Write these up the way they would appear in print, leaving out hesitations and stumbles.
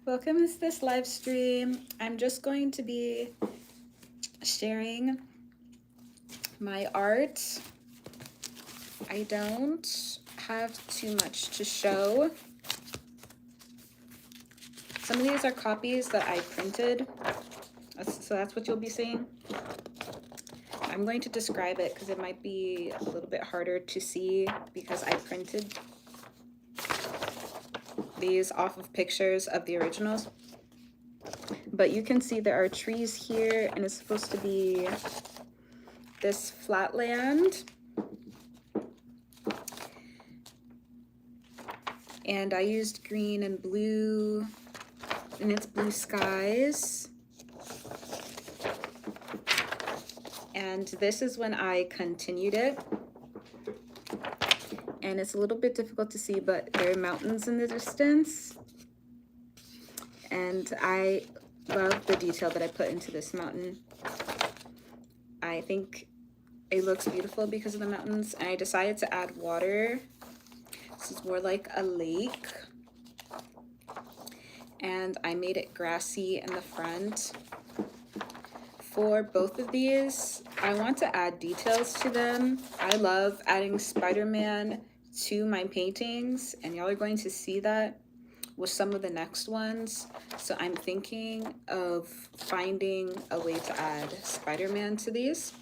Welcome to this live stream. I'm just going to be sharing my art. I don't have too much to show. Some of these are copies that I printed, so that's what you'll be seeing. I'm going to describe it because it might be a little bit harder to see because I printed these off of pictures of the originals. But you can see there are trees here, and it's supposed to be this flat land. And I used green and blue, and it's blue skies. And this is when I continued it. And it's a little bit difficult to see, but there are mountains in the distance. And I love the detail that I put into this mountain. I think it looks beautiful because of the mountains. And I decided to add water. This is more like a lake. And I made it grassy in the front. For both of these, I want to add details to them. I love adding Spider-Man to my paintings, and y'all are going to see that with some of the next ones. So I'm thinking of finding a way to add Spider-Man to these.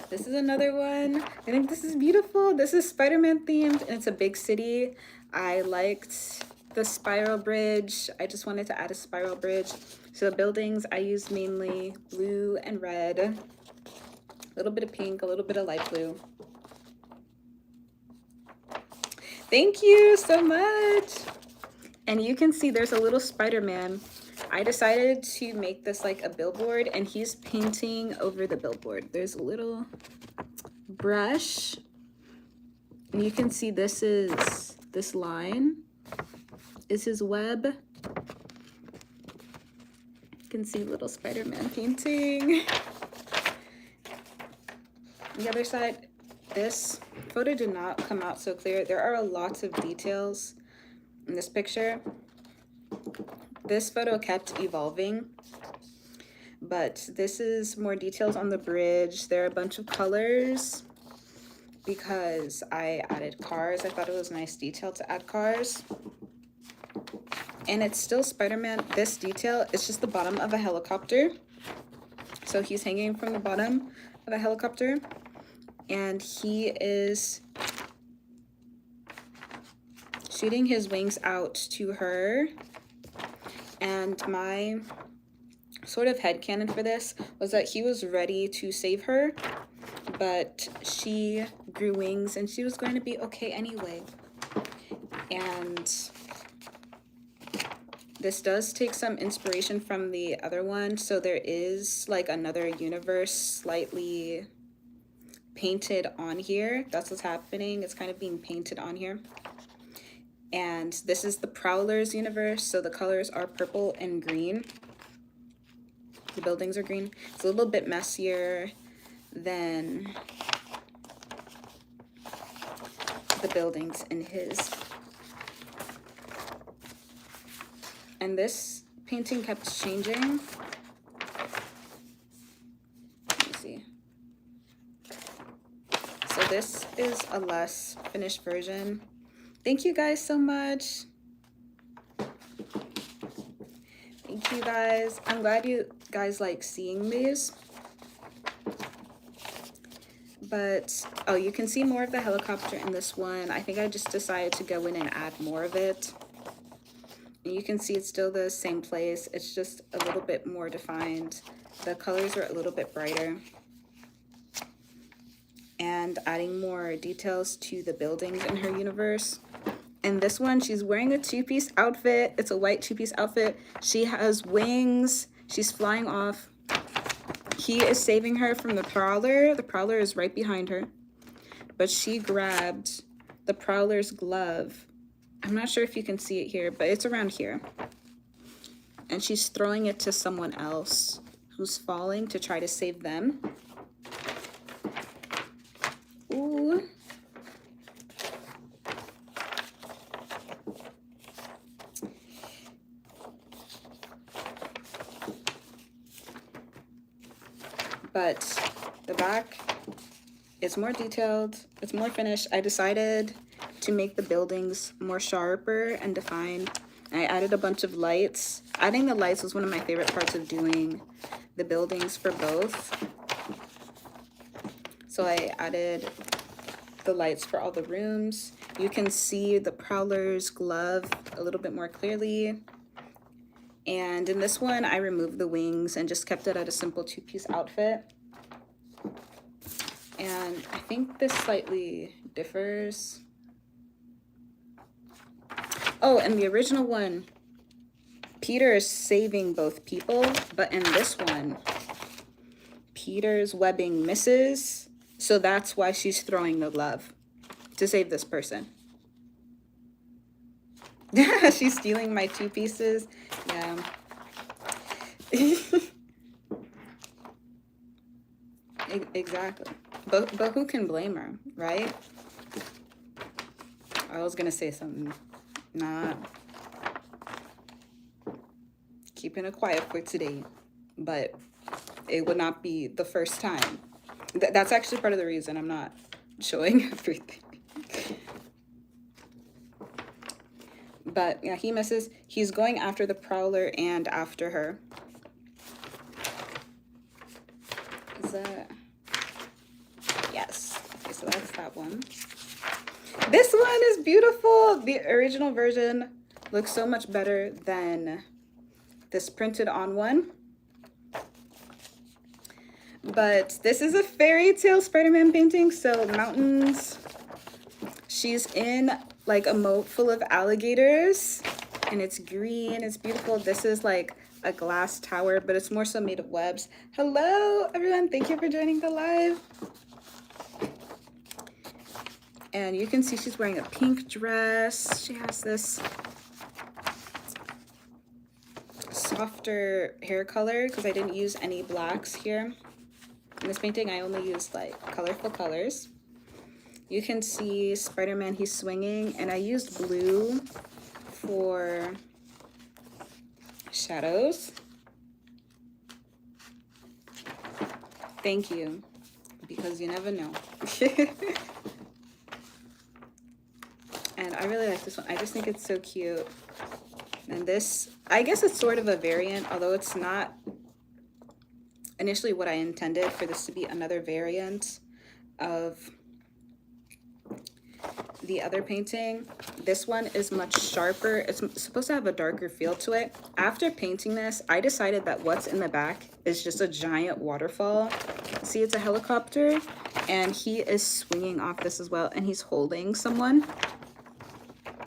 This is another one. I think this is beautiful. This is Spider-Man themed, and it's a big city. I liked the spiral bridge. I just wanted to add a spiral bridge. So the buildings, I used mainly blue and red, a little bit of pink, a little bit of light blue. Thank you so much. And you can see there's a little Spider-Man. I decided to make this like a billboard, and he's painting over the billboard. There's a little brush, and you can see this line is his web. You can see little Spider-Man painting. The other side, this photo did not come out so clear. There are lots of details in this picture. This photo kept evolving, but this is more details on the bridge. There are a bunch of colors because I added cars. I thought it was a nice detail to add cars. And it's still Spider-Man. This detail is just the bottom of a helicopter. So he's hanging from the bottom of a helicopter, and he is shooting his wings out to her. And my sort of headcanon for this was that he was ready to save her, but she grew wings and she was going to be okay anyway. And this does take some inspiration from the other one. So there is like another universe slightly painted on here. That's what's happening. It's kind of being painted on here. And this is the Prowler's universe. So the colors are purple and green. The buildings are green. It's a little bit messier than the buildings in his. And this painting kept changing. Let me see. So this is a less finished version. Thank you guys so much. Thank you guys. I'm glad you guys like seeing these. But, oh, you can see more of the helicopter in this one. I think I just decided to go in and add more of it. And you can see it's still the same place. It's just a little bit more defined. The colors are a little bit brighter. And adding more details to the buildings in her universe. And this one, she's wearing a two-piece outfit. It's a white two-piece outfit. She has wings. She's flying off. He is saving her from the Prowler. The Prowler is right behind her. But she grabbed the Prowler's glove. I'm not sure if you can see it here, but it's around here. And she's throwing it to someone else who's falling to try to save them. Ooh. but the back is more detailed, it's more finished. I decided to make the buildings more sharper and defined. I added a bunch of lights. Adding the lights was one of my favorite parts of doing the buildings for both. So I added the lights for all the rooms. You can see the Prowler's glove a little bit more clearly. And in this one, I removed the wings and just kept it at a simple two-piece outfit. And I think this slightly differs. Oh, and the original one, Peter is saving both people, but in this one, Peter's webbing misses, so that's why she's throwing the glove, to save this person. She's stealing my two pieces. Yeah. Exactly. But who can blame her, right? I was gonna say something. Nah. Keeping it quiet for today, but it would not be the first time. That's actually part of the reason I'm not showing everything. But yeah, he misses. He's going after the Prowler and after her. Is that... Yes. Okay, so that's that one. This one is beautiful. The original version looks so much better than this printed on one. But this is a fairy tale Spider-Man painting. So mountains. She's in like a moat full of alligators and it's green. It's beautiful. This is like a glass tower, but it's more so made of webs. Hello, everyone. Thank you for joining the live. And you can see she's wearing a pink dress. She has this softer hair color because I didn't use any blacks here. In this painting, I only used like colorful colors. You can see Spider-Man, he's swinging, and I used blue for shadows. Thank you, because you never know. And I really like this one. I just think it's so cute. And this, I guess it's sort of a variant, although it's not initially what I intended for this to be another variant of the other painting. This one is much sharper. It's supposed to have a darker feel to it. After painting this, I decided that what's in the back is just a giant waterfall. See, it's a helicopter, and he is swinging off this as well, and he's holding someone.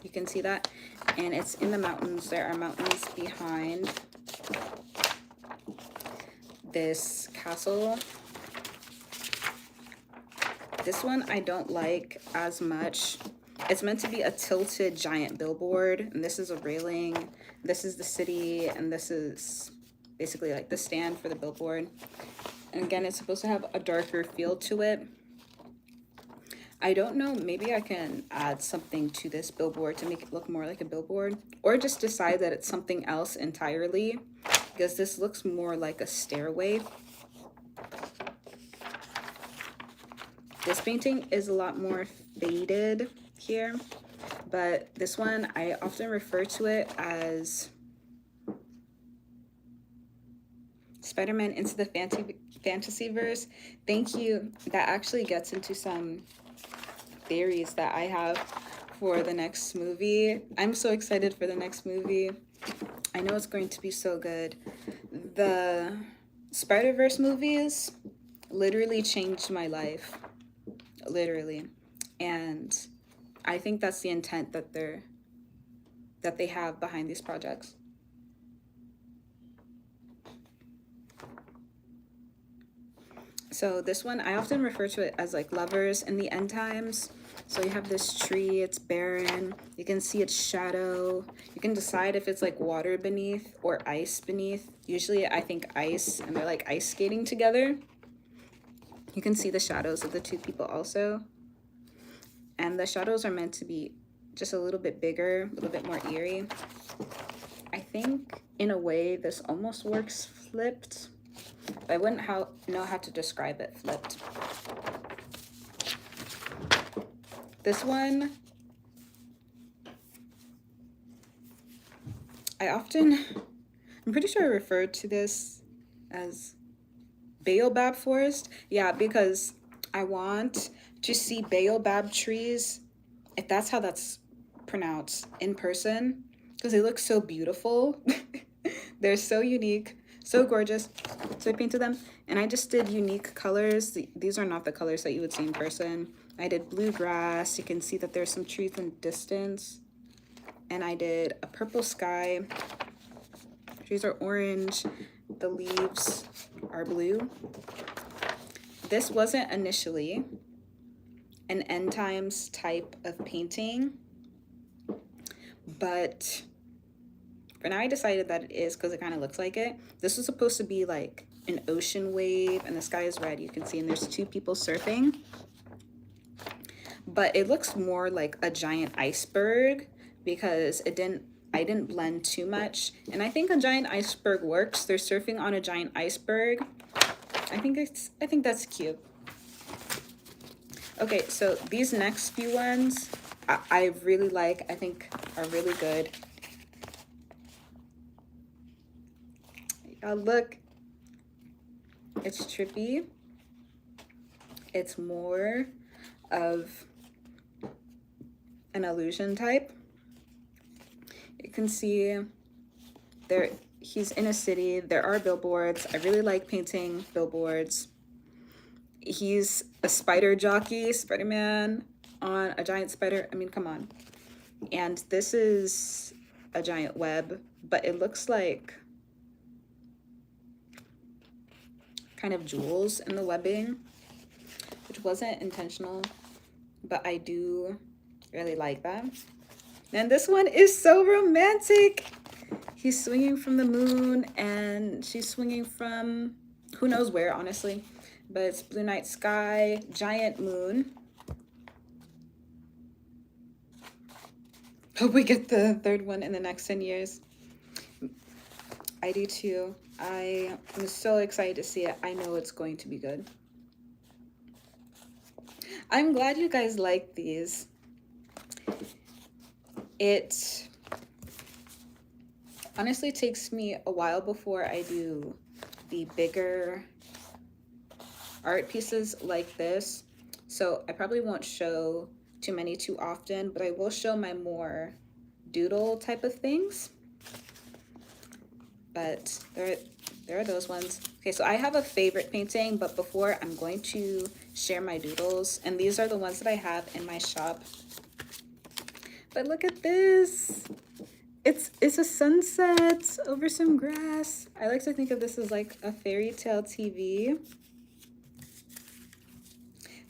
You can see that. And it's in the mountains. There are mountains behind this castle. This one I don't like as much. It's meant to be a tilted giant billboard, and this is a railing. This is the city, and this is basically like the stand for the billboard. And again, it's supposed to have a darker feel to it. I don't know, maybe I can add something to this billboard to make it look more like a billboard, or just decide that it's something else entirely, because this looks more like a stairway. This painting is a lot more faded here, but this one, I often refer to it as Spider-Man Into the Fantasyverse. Thank you. That actually gets into some theories that I have for the next movie. I'm so excited for the next movie. I know it's going to be so good. The Spider-Verse movies literally changed my life. Literally. And I think that's the intent that they have behind these projects. So this one, I often refer to it as like lovers in the end times. So you have this tree, it's barren. You can see its shadow. You can decide if it's like water beneath or ice beneath. Usually I think ice, and they're like ice skating together. You can see the shadows of the two people also. And the shadows are meant to be just a little bit bigger, a little bit more eerie. I think in a way this almost works flipped. but I wouldn't know how to describe it flipped. This one, I'm pretty sure I referred to this as baobab forest. Yeah, because I want to see baobab trees, if that's how that's pronounced, in person, because they look so beautiful. They're so unique, so gorgeous. So I painted them, and I just did unique colors. These are not the colors that you would see in person. I did bluegrass. You can see that there's some trees in the distance. And I did a purple sky. Trees are orange. The leaves are blue. This wasn't initially an end times type of painting, but for now I decided that it is because it kind of looks like it. This was supposed to be like an ocean wave, and the sky is red, you can see, and there's 2 people surfing. But it looks more like a giant iceberg because I didn't blend too much. And I think a giant iceberg works. They're surfing on a giant iceberg. I think that's cute. Okay, so these next few ones I really like, I think are really good. Look, it's trippy. It's more of an illusion type. You can see there, he's in a city. There are billboards. I really like painting billboards. He's a spider jockey, Spider-Man on a giant spider. I mean, come on. And this is a giant web, but it looks like kind of jewels in the webbing, which wasn't intentional, but I do really like that. And this one is so romantic. He's swinging from the moon and she's swinging from who knows where, honestly, but it's blue night sky, giant moon. Hope we get the 3rd one in the next 10 years. I do too. I am so excited to see it. I know it's going to be good. I'm glad you guys like these. It honestly takes me a while before I do the bigger art pieces like this. So I probably won't show too many too often, but I will show my more doodle type of things. But there are those ones. Okay, so I have a favorite painting, but before I'm going to share my doodles, and these are the ones that I have in my shop. But look at this. It's a sunset over some grass. I like to think of this as like a fairy tale TV.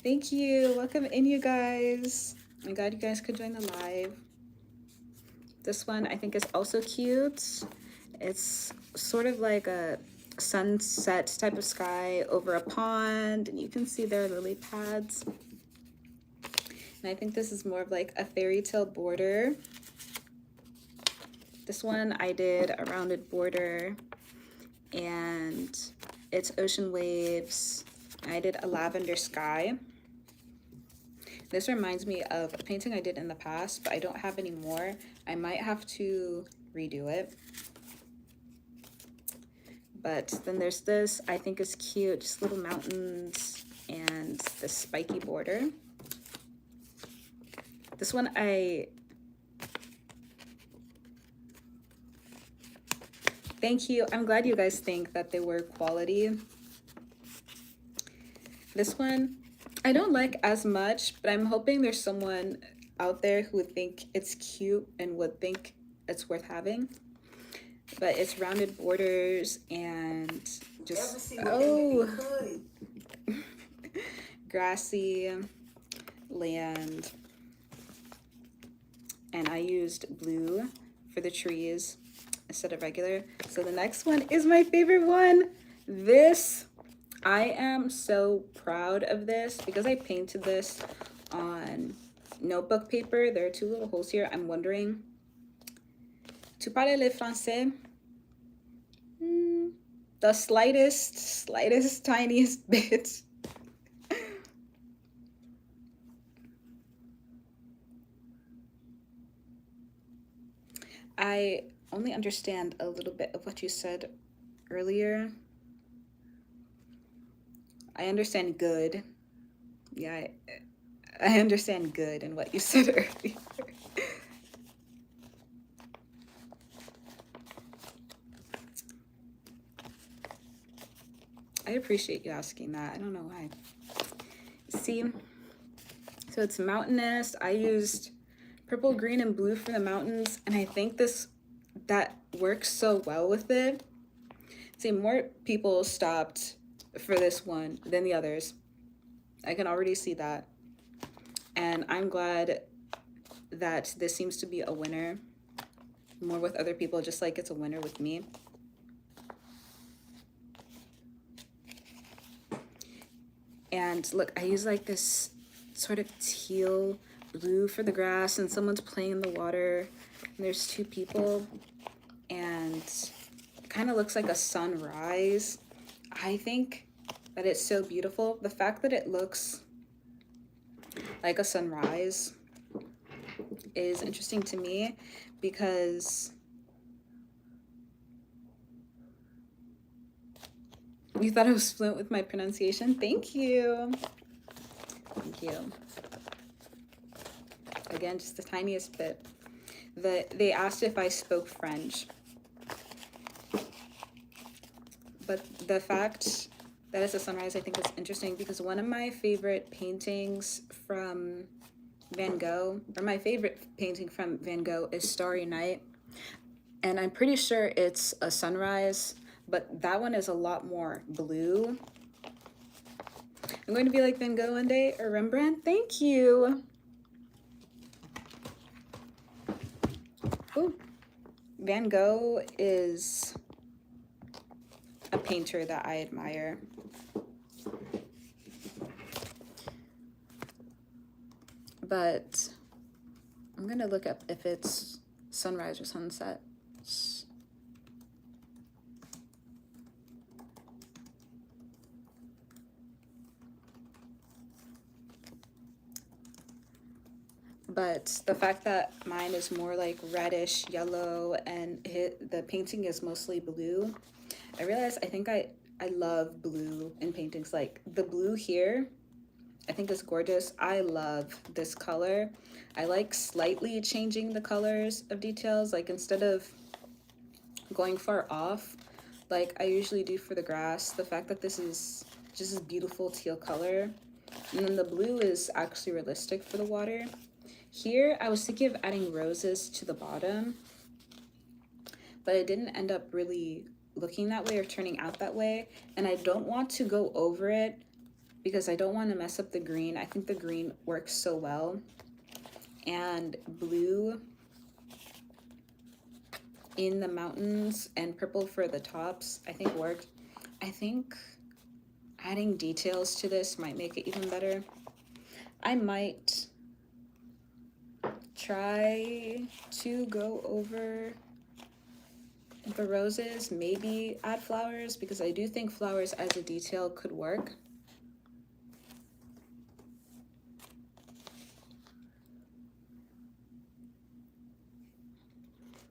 Thank you. Welcome in, you guys. I'm glad you guys could join the live. This one I think is also cute. It's sort of like a sunset type of sky over a pond, and you can see there are lily pads. And I think this is more of like a fairy tale border. This one I did a rounded border, and it's ocean waves. I did a lavender sky. This reminds me of a painting I did in the past, but I don't have any more. I might have to redo it. But then there's this, I think is cute, just little mountains and the spiky border. This one thank you. I'm glad you guys think that they were quality. This one, I don't like as much, but I'm hoping there's someone out there who would think it's cute and would think it's worth having. But it's rounded borders and just, oh, grassy land. And I used blue for the trees instead of regular. So the next one is my favorite one. This, I am so proud of this because I painted this on notebook paper. There are 2 little holes here. I'm wondering, tu parles le français? the slightest, tiniest bit. I only understand a little bit of what you said earlier. I understand good. Yeah, I understand good in what you said earlier. I appreciate you asking that. I don't know why. See, so it's mountainous. I used purple, green, and blue for the mountains, and I think that works so well with it. See, more people stopped for this one than the others. I can already see that. And I'm glad that this seems to be a winner more with other people, just like it's a winner with me. And look, I use like this sort of teal blue for the grass, and someone's playing in the water, and there's two people, and it kind of looks like a sunrise. I think that it's so beautiful. The fact that it looks like a sunrise is interesting to me because you thought I was fluent with my pronunciation. Thank you. Thank you. Again, just the tiniest bit. They asked if I spoke French. But the fact that it's a sunrise, I think is interesting because one of my favorite paintings from Van Gogh, or my favorite painting from Van Gogh is Starry Night. And I'm pretty sure it's a sunrise, but that one is a lot more blue. I'm going to be like Van Gogh one day, or Rembrandt. Thank you. Ooh. Van Gogh is a painter that I admire. But I'm gonna look up if it's sunrise or sunset. But the fact that mine is more like reddish yellow and the painting is mostly blue, I realized I think I love blue in paintings. Like the blue here, I think is gorgeous. I love this color. I like slightly changing the colors of details. Like instead of going far off, like I usually do for the grass, the fact that this is just this beautiful teal color. And then the blue is actually realistic for the water. Here, I was thinking of adding roses to the bottom, but it didn't end up really looking that way or turning out that way. And I don't want to go over it because I don't want to mess up the green. I think the green works so well. And blue in the mountains and purple for the tops, I think worked. I think adding details to this might make it even better. I might try to go over the roses, maybe add flowers, because I do think flowers as a detail could work.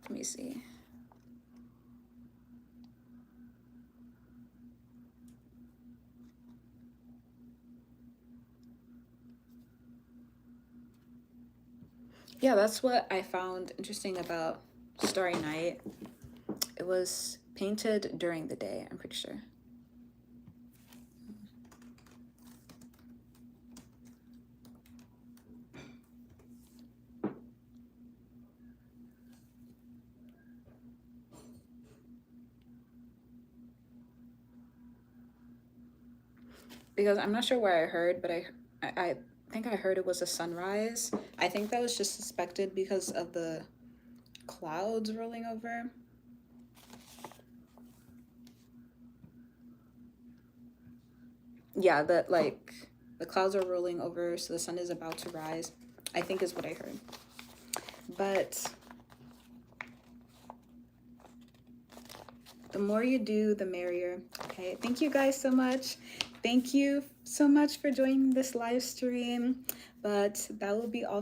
Let me see. Yeah, that's what I found interesting about Starry Night. It was painted during the day, I'm pretty sure. Because I'm not sure where I heard, but I think I heard it was a sunrise. I think that was just suspected because of the clouds rolling over. Yeah, that like the clouds are rolling over, so the sun is about to rise, I think is what I heard. But The more you do, the merrier. Okay, thank you guys so much. Thank you so much for joining this live stream. But that will be all